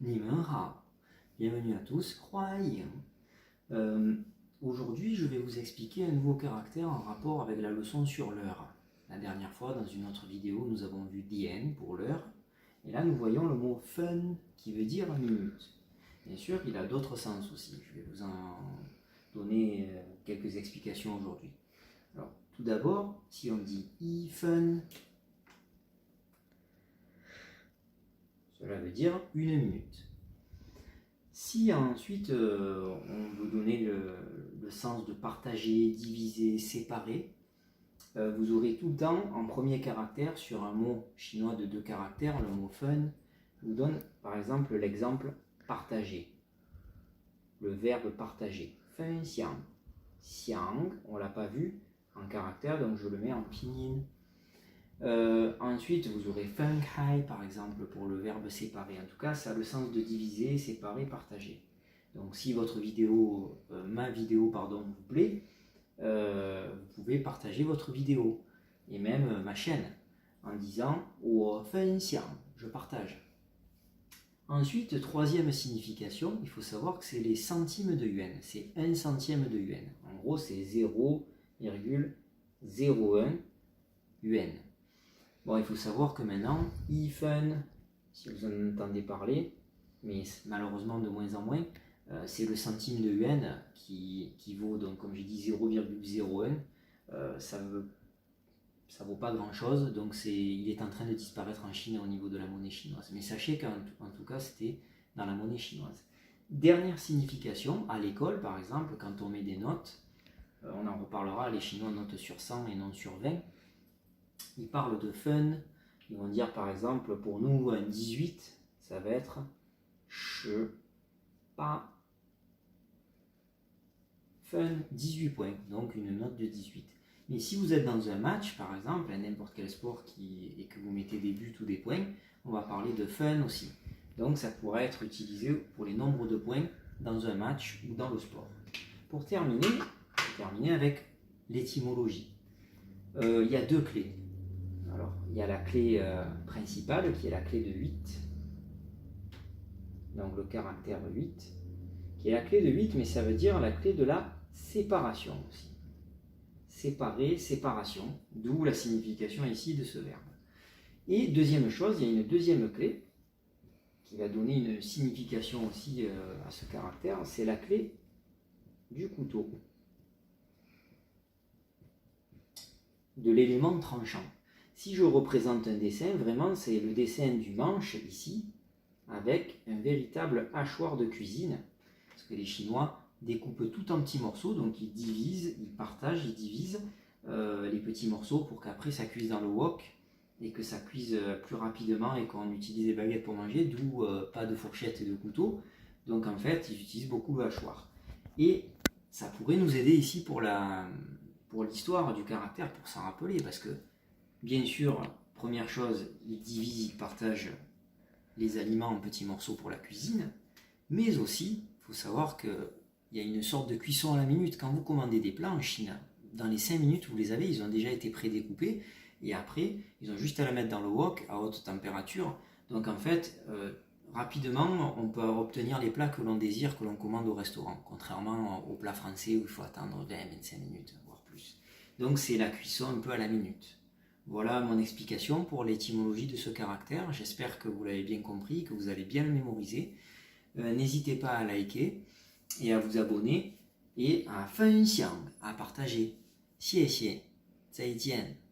你们好, bienvenue à tous, 欢迎. Aujourd'hui, je vais vous expliquer un nouveau caractère en rapport avec la leçon sur l'heure. La dernière fois, dans une autre vidéo, nous avons vu dien pour l'heure. Et là, nous voyons le mot fun qui veut dire minute. Bien sûr, il a d'autres sens aussi. Je vais vous en donner quelques explications aujourd'hui. Alors, tout d'abord, si on dit i fun, cela veut dire une minute. Si ensuite on veut donner le sens de partager, diviser, séparer, vous aurez tout le temps en premier caractère sur un mot chinois de 2 caractères, le mot fun. Je vous donne par exemple l'exemple partager. Le verbe partager. Fen xiang. Xiang, on ne l'a pas vu en caractère, donc je le mets en pinyin. Ensuite, vous aurez feng hai par exemple pour le verbe séparer. En tout cas, ça a le sens de diviser, séparer, partager. Donc, si votre vidéo, ma vidéo, pardon, vous plaît, vous pouvez partager votre vidéo et même ma chaîne en disant wo fen xiang, je partage. Ensuite, troisième signification, il faut savoir que c'est les centimes de yuan. C'est 1 centième de yuan. En gros, c'est 0,01 yuan. Bon, il faut savoir que maintenant, i-fun, si vous en entendez parler, mais malheureusement de moins en moins, c'est le centime de yuan qui vaut, donc, comme j'ai dit, 0,01. Ça vaut pas grand chose, donc il est en train de disparaître en Chine au niveau de la monnaie chinoise. Mais sachez qu'en tout cas, c'était dans la monnaie chinoise. Dernière signification, à l'école par exemple, quand on met des notes, on en reparlera, les Chinois notent sur 100 et non sur 20. Ils parlent de fun, ils vont dire par exemple pour nous un 18, ça va être che, pas, fun, 18 points, donc une note de 18. Mais si vous êtes dans un match par exemple, à n'importe quel sport et que vous mettez des buts ou des points, on va parler de fun aussi. Donc ça pourrait être utilisé pour les nombres de points dans un match ou dans le sport. Pour terminer, avec l'étymologie. Il y a 2 clés. Alors, il y a la clé principale qui est la clé de 8, donc le caractère 8, qui est la clé de 8, mais ça veut dire la clé de la séparation aussi. Séparer, séparation, d'où la signification ici de ce verbe. Et deuxième chose, il y a une deuxième clé qui va donner une signification aussi à ce caractère, c'est la clé du couteau, de l'élément tranchant. Si je représente un dessin, vraiment c'est le dessin du manche ici, avec un véritable hachoir de cuisine, parce que les Chinois découpent tout en petits morceaux, donc ils divisent, ils partagent, ils divisent les petits morceaux pour qu'après ça cuise dans le wok, et que ça cuise plus rapidement et qu'on utilise des baguettes pour manger, d'où pas de fourchette et de couteau. Donc en fait, ils utilisent beaucoup le hachoir. Et ça pourrait nous aider ici pour l'histoire du caractère, pour s'en rappeler, parce que bien sûr, première chose, ils divisent, ils partagent les aliments en petits morceaux pour la cuisine, mais aussi, il faut savoir qu'il y a une sorte de cuisson à la minute. Quand vous commandez des plats en Chine, dans les 5 minutes vous les avez, ils ont déjà été prédécoupés, et après, ils ont juste à la mettre dans le wok à haute température. Donc en fait, rapidement, on peut obtenir les plats que l'on désire, que l'on commande au restaurant, contrairement aux plats français où il faut attendre 20-25 minutes, voire plus. Donc c'est la cuisson un peu à la minute. Voilà mon explication pour l'étymologie de ce caractère. J'espère que vous l'avez bien compris, que vous allez bien le mémoriser. N'hésitez pas à liker et à vous abonner et à 分享, à partager. 谢谢，再见。